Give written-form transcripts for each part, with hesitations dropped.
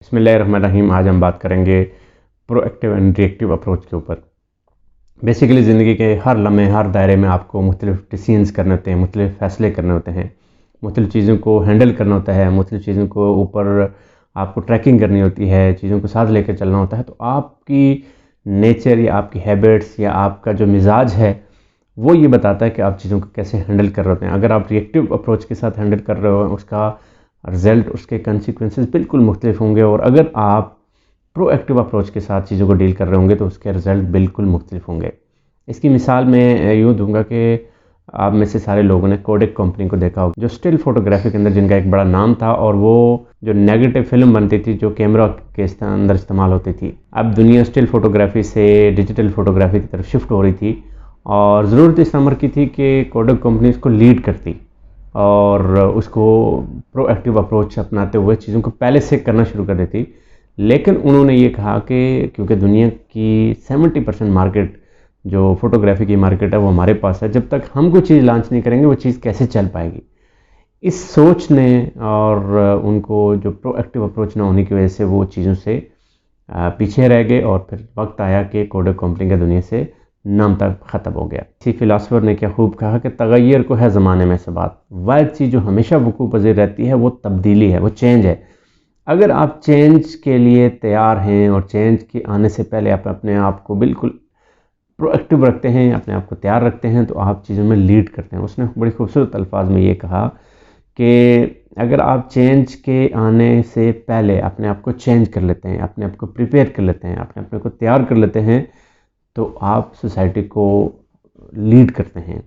बिस्मिल्लाहिर्रहमानिर्रहीम। आज हम बात करेंगे प्रोएक्टिव एंड रिएक्टिव अप्रोच के ऊपर। बेसिकली ज़िंदगी के हर लम्हे हर दायरे में आपको मुख्तलिफ डिसीजंस करने होते हैं, मुख्तलिफ फ़ैसले करने होते हैं, मुख्तलिफ चीज़ों को हैंडल करना होता है, मुख्तलिफ चीज़ों को ऊपर आपको ट्रैकिंग करनी होती है, चीज़ों को साथ लेकर चलना होता है। तो आपकी नेचर या आपकी हैबिट्स या आपका जो मिजाज है वो ये बताता है कि आप चीज़ों को कैसे हैंडल कर रहे होते हैं। अगर आप रिएक्टिव अप्रोच के साथ हैंडल कर रहे हो, उसका रिज़ल्ट, उसके कंसिक्वेंसेस बिल्कुल मुख्तलिफ होंगे, और अगर आप प्रोएक्टिव अप्रोच के साथ चीज़ों को डील कर रहे होंगे तो उसके रिज़ल्ट बिल्कुल मुख्तलिफ होंगे। इसकी मिसाल मैं यूँ दूंगा कि आप में से सारे लोगों ने कोडेक कंपनी को देखा होगा, जो स्टिल फोटोग्राफी के अंदर जिनका एक बड़ा नाम था, और वो जो नेगेटिव फिल्म बनती थी जो कैमरा के अंदर इस्तेमाल होती थी। अब दुनिया स्टिल फोटोग्राफी से डिजिटल फोटोग्राफी की तरफ शिफ्ट हो रही थी, और ज़रूरत इस नंबर की थी कि कोडेक कंपनी उसको लीड करती और उसको प्रोएक्टिव अप्रोच अपनाते हुए चीज़ों को पहले से करना शुरू कर देती। लेकिन उन्होंने ये कहा कि क्योंकि दुनिया की 70% मार्केट जो फोटोग्राफी की मार्केट है वो हमारे पास है, जब तक हम कोई चीज़ लॉन्च नहीं करेंगे वो चीज़ कैसे चल पाएगी। इस सोच ने और उनको जो प्रोएक्टिव अप्रोच ना होने की वजह से वो चीज़ों से पीछे रह गए, और फिर वक्त आया कि कोडेक कंपनी का दुनिया से नाम तक ख़त्म हो गया। इसी फिलासफर ने क्या खूब कहा कि तगैर को है ज़माने में से बात, वाहिद चीज़ जो हमेशा वकूफ़ पज़ीर रहती है वो तब्दीली है, वो चेंज है। अगर आप चेंज के लिए तैयार हैं और चेंज के आने से पहले आप अपने आप को बिल्कुल प्रोएक्टिव रखते हैं, अपने आप को तैयार रखते हैं, तो आप चीज़ों में लीड करते हैं। उसने बड़ी खूबसूरत अल्फाज में ये कहा कि अगर आप चेंज के आने से पहले अपने आप को चेंज कर लेते हैं, अपने आप को प्रिपेयर कर लेते हैं, अपने को तैयार कर लेते हैं, तो आप सोसाइटी को लीड करते हैं।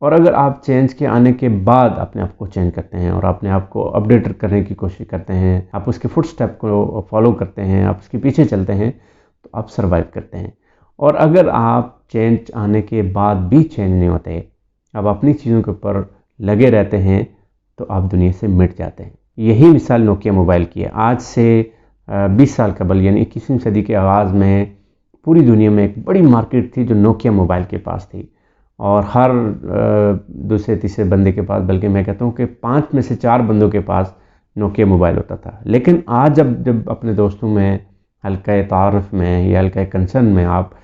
और अगर आप चेंज के आने के बाद अपने आप को चेंज करते हैं और अपने आप को अपडेट करने की कोशिश करते हैं, आप उसके फुट स्टेप को फॉलो करते हैं, आप उसके पीछे चलते हैं, तो आप सर्वाइव करते हैं। और अगर आप चेंज आने के बाद भी चेंज नहीं होते, आप अपनी चीज़ों के ऊपर लगे रहते हैं, तो आप दुनिया से मिट जाते हैं। यही मिसाल नोकिया मोबाइल की है। आज से 20 साल कबल यानी 21वीं सदी के आगाज़ में पूरी दुनिया में एक बड़ी मार्केट थी जो नोकिया मोबाइल के पास थी, और हर दूसरे तीसरे बंदे के पास, बल्कि मैं कहता हूँ कि 5 में से 4 बंदों के पास नोकिया मोबाइल होता था। लेकिन आज जब अपने दोस्तों में हल्का तारुफ में या हल्का कंसर्न में आप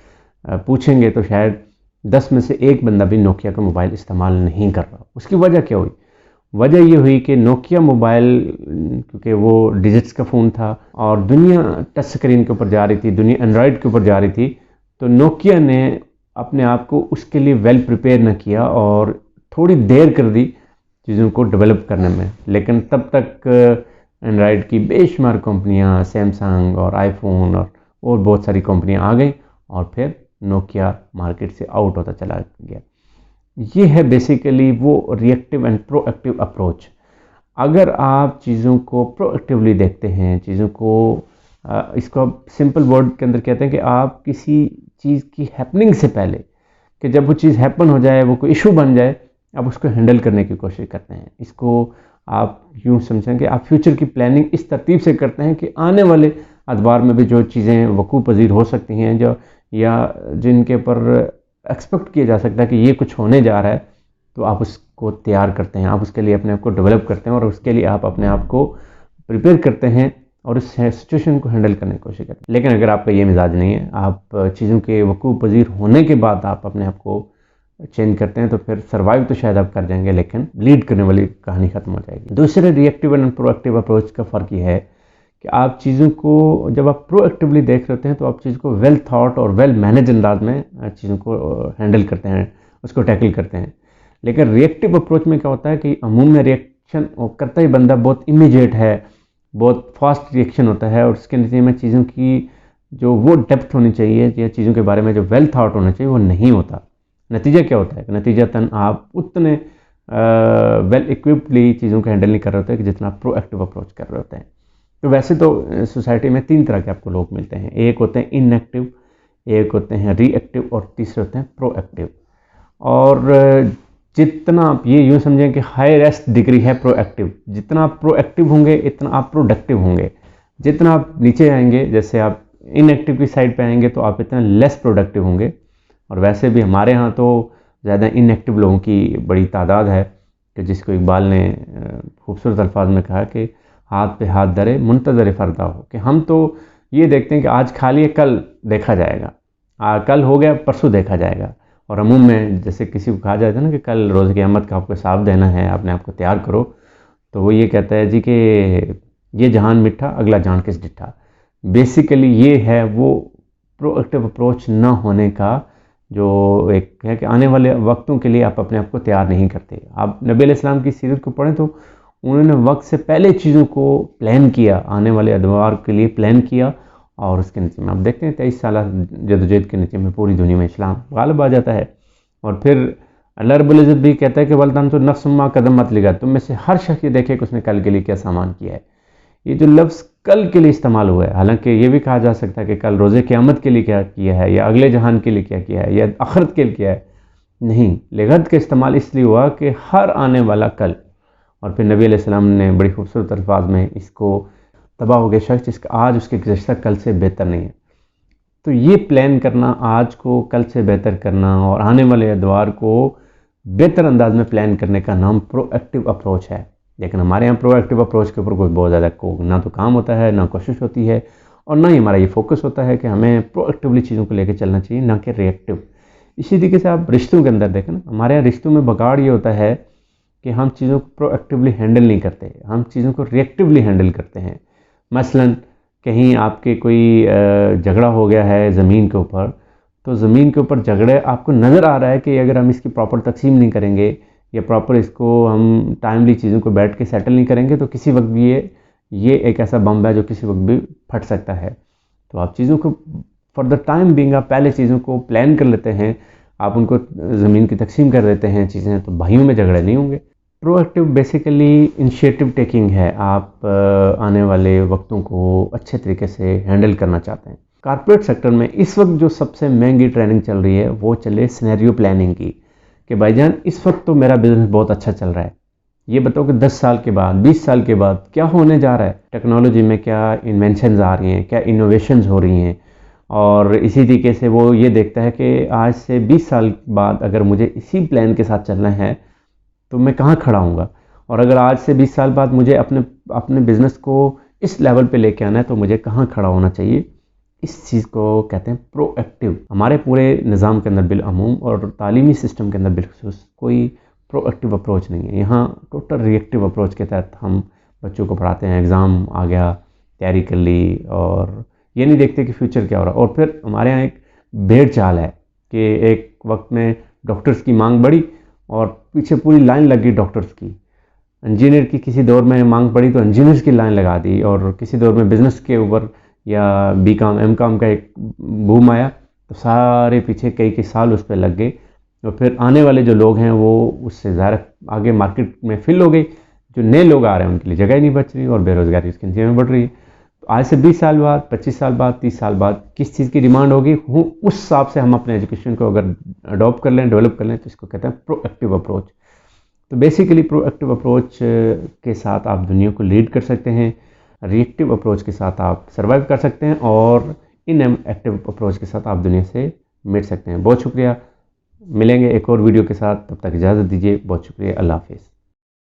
पूछेंगे तो शायद 10 में से 1 बंदा भी नोकिया का मोबाइल इस्तेमाल नहीं कर रहा। उसकी वजह क्या हुई? वजह ये हुई कि नोकिया मोबाइल, क्योंकि वो डिजिट्स का फ़ोन था और दुनिया टच स्क्रीन के ऊपर जा रही थी, दुनिया एंड्रॉयड के ऊपर जा रही थी, तो नोकिया ने अपने आप को उसके लिए वेल प्रिपेयर न किया और थोड़ी देर कर दी चीज़ों को डेवलप करने में। लेकिन तब तक एंड्रॉयड की बेशुमार कंपनियां, सैमसंग और आईफोन और बहुत सारी कंपनियां आ गई, और फिर नोकिया मार्केट से आउट होता चला गया। ये है बेसिकली वो रिएक्टिव एंड प्रोएक्टिव अप्रोच। अगर आप चीज़ों को प्रोएक्टिवली देखते हैं, चीज़ों को इसको सिंपल वर्ड के अंदर कहते हैं कि आप किसी चीज़ की हैपनिंग से पहले, कि जब वो चीज़ हैपन हो जाए, वो कोई इशू बन जाए, आप उसको हैंडल करने की कोशिश करते हैं। इसको आप यूँ समझें कि आप फ्यूचर की प्लानिंग इस तरतीब से करते हैं कि आने वाले अदवार में भी जो चीज़ें वकूफ़ पज़ीर हो सकती हैं, जो या जिनके ऊपर एक्सपेक्ट किया जा सकता है कि ये कुछ होने जा रहा है, तो आप उसको तैयार करते हैं, आप उसके लिए अपने आप को डेवलप करते हैं, और उसके लिए आप अपने आप को प्रिपेयर करते हैं और उस सिचुएशन को हैंडल करने की कोशिश करते हैं। लेकिन अगर आपका ये मिजाज नहीं है, आप चीज़ों के वकूफ़ पज़ीर होने के बाद आप अपने आप को चेंज करते हैं, तो फिर सर्वाइव तो शायद आप कर जाएंगे, लेकिन लीड करने वाली कहानी ख़त्म हो जाएगी। दूसरे रिएक्टिव एंड प्रोएक्टिव अप्रोच का फ़र्क ये है कि आप चीज़ों को जब आप प्रोएक्टिवली देख रहे होते हैं, तो आप चीज़ को वेल थॉट और वेल मैनेज अंदाज में चीज़ों को हैंडल करते हैं, उसको टैकल करते हैं। लेकिन रिएक्टिव अप्रोच में क्या होता है कि अमूम में रिएक्शन करता ही बंदा बहुत इमीडिएट है, बहुत फास्ट रिएक्शन होता है, और उसके नतीजे में चीज़ों की जो वो डेप्थ होनी चाहिए या चीज़ों के बारे में जो वेल थॉट होना चाहिए वो नहीं होता। नतीजा क्या होता है? नतीजतन आप उतने वेल इक्विप्डली चीज़ों को हैंडल नहीं कर रहे होते कि जितना आप प्रोएक्टिव अप्रोच कर रहे होते हैं। तो वैसे तो सोसाइटी में 3 तरह के आपको लोग मिलते हैं। एक होते हैं इनएक्टिव, एक होते हैं रिएक्टिव, और तीसरे होते हैं प्रोएक्टिव। और जितना आप ये यूँ समझें कि हाईएस्ट डिग्री है प्रोएक्टिव। जितना आप प्रोएक्टिव होंगे इतना आप प्रोडक्टिव होंगे। जितना आप नीचे आएंगे, जैसे आप इनएक्टिव की साइड पे आएंगे, तो आप इतना लेस प्रोडक्टिव होंगे। और वैसे भी हमारे यहाँ तो ज़्यादा इनएक्टिव लोगों की बड़ी तादाद है, कि जिसको इकबाल ने खूबसूरत अल्फाज में कहा कि हाथ पे हाथ धरे मुंतज़र फ़रदा हो, कि हम तो ये देखते हैं कि आज खा लिए कल देखा जाएगा, कल हो गया परसों देखा जाएगा। और अमूम में जैसे किसी को कहा जाता है ना कि कल रोज़ क़यामत का आपको हिसाब देना है, अपने आप को तैयार करो, तो वो ये कहता है जी कि ये जहान मिठा अगला जान किस डिठा। बेसिकली ये है वो प्रोएक्टिव अप्रोच ना होने का जो एक है कि आने वाले वक्तों के लिए आप अपने आप को तैयार नहीं करते। आप नबी अलैहिस्सलाम की सीरत को पढ़ें तो उन्होंने वक्त से पहले चीज़ों को प्लान किया, आने वाले अदवार के लिए प्लान किया, और उसके नीचे में आप देखते हैं 23 साल जदोजहद के नीचे में पूरी दुनिया में इस्लाम गालिब आ जाता है। और फिर अल्लाह रब्बुल इज़्ज़त भी कहता है कि वल्तन तो नफ्सुम्मा कदम मत लिगा, तुम में से हर शख्स ये देखे कि उसने कल के लिए क्या सामान किया है। ये जो लफ्ज़ कल के लिए इस्तेमाल हुआ है, हालांकि ये भी कहा जा सकता है कि कल रोज़े क़यामत के लिए क्या किया है, या अगले जहान के लिए क्या किया है, या आखिरत के लिए किया है, नहीं, लिगत का इस्तेमाल इसलिए हुआ कि हर आने वाला कल। और फिर नबी अलैहिस्सलाम ने बड़ी खूबसूरत अल्फाज में इसको तबाह हो गया शख्स जिसका आज उसके गुज़श्ता कल से बेहतर नहीं है। तो ये प्लान करना, आज को कल से बेहतर करना और आने वाले अदवार को बेहतर अंदाज में प्लान करने का नाम प्रोएक्टिव अप्रोच है। लेकिन हमारे यहाँ प्रोएक्टिव अप्रोच के ऊपर कोई बहुत ज़्यादा ना तो काम होता है, ना कोशिश होती है, और ना ही हमारा ये फोकस होता है कि हमें प्रोएक्टिवली चीज़ों को लेकर चलना चाहिए, ना कि रिएक्टिव। इसी तरीके से आप रिश्तों के अंदर देखें ना, हमारे यहाँ रिश्तों में बगाड़ ये होता है कि हम चीज़ों को प्रोएक्टिवली हैंडल नहीं करते, हम चीज़ों को रिएक्टिवली हैंडल करते हैं। मसलन कहीं आपके कोई झगड़ा हो गया है ज़मीन के ऊपर, तो ज़मीन के ऊपर झगड़े आपको नज़र आ रहा है कि अगर हम इसकी प्रॉपर तकसीम नहीं करेंगे या प्रॉपर इसको हम टाइमली चीज़ों को बैठ के सेटल नहीं करेंगे तो किसी वक्त भी ये एक ऐसा बम है जो किसी वक्त भी फट सकता है। तो आप चीज़ों को फॉर द टाइम बीइंग आप पहले चीज़ों को प्लान कर लेते हैं, आप उनको ज़मीन की तकसीम कर देते हैं चीज़ें, तो भाइयों में झगड़े नहीं होंगे। प्रोएक्टिव बेसिकली इनिशिएटिव टेकिंग है, आप आने वाले वक्तों को अच्छे तरीके से हैंडल करना चाहते हैं। कॉर्पोरेट सेक्टर में इस वक्त जो सबसे महंगी ट्रेनिंग चल रही है वो चले सिनेरियो प्लानिंग की, कि भाईजान इस वक्त तो मेरा बिजनेस बहुत अच्छा चल रहा है, ये बताओ कि 10 साल के बाद 20 साल के बाद क्या होने जा रहा है, टेक्नोलॉजी में क्या इन्वेंशंस आ रही हैं, क्या इनोवेशंस हो रही हैं। और इसी तरीके से वो ये देखता है कि आज से 20 साल बाद अगर मुझे इसी प्लान के साथ चलना है तो मैं कहाँ खड़ा हूँगा, और अगर आज से 20 साल बाद मुझे अपने बिज़नेस को इस लेवल पे लेके आना है तो मुझे कहाँ खड़ा होना चाहिए। इस चीज़ को कहते हैं प्रोएक्टिव। हमारे पूरे निज़ाम के अंदर बिलअमूम और तालीमी सिस्टम के अंदर बिलखुसूस कोई प्रोएक्टिव अप्रोच नहीं है। यहाँ टोटल रिएक्टिव अप्रोच के तहत हम बच्चों को पढ़ाते हैं, एग्ज़ाम आ गया, तैयारी कर ली, और ये नहीं देखते कि फ्यूचर क्या हो रहा है। और फिर हमारे यहाँ एक भेड़ चाल है कि एक वक्त में डॉक्टर्स की मांग बढ़ी और पीछे पूरी लाइन लग गई डॉक्टर्स की। इंजीनियर की किसी दौर में मांग पड़ी तो इंजीनियर्स की लाइन लगा दी, और किसी दौर में बिज़नेस के ऊपर या बीकॉम एमकॉम का एक बूम आया तो सारे पीछे कई साल उस पर लग गए। और फिर आने वाले जो लोग हैं वो उससे ज़्यादा आगे मार्केट में फिल हो गई, जो नए लोग आ रहे हैं उनके लिए जगह ही नहीं बच रही और बेरोज़गारी उसकी नीचे में बढ़ रही है। तो आज से 20 साल बाद, 25 साल बाद, 30 साल बाद किस चीज़ की डिमांड होगी, उस हिसाब से हम अपने एजुकेशन को अगर अडॉप्ट कर लें, डेवलप कर लें, तो इसको कहते हैं प्रोएक्टिव अप्रोच। तो बेसिकली प्रोएक्टिव अप्रोच के साथ आप दुनिया को लीड कर सकते हैं, रिएक्टिव अप्रोच के साथ आप सर्वाइव कर सकते हैं, और इन एक्टिव अप्रोच के साथ आप दुनिया से मिट सकते हैं। बहुत शुक्रिया, मिलेंगे एक और वीडियो के साथ, तब तक इजाज़त दीजिए। बहुत शुक्रिया, अल्लाह हाफिज़।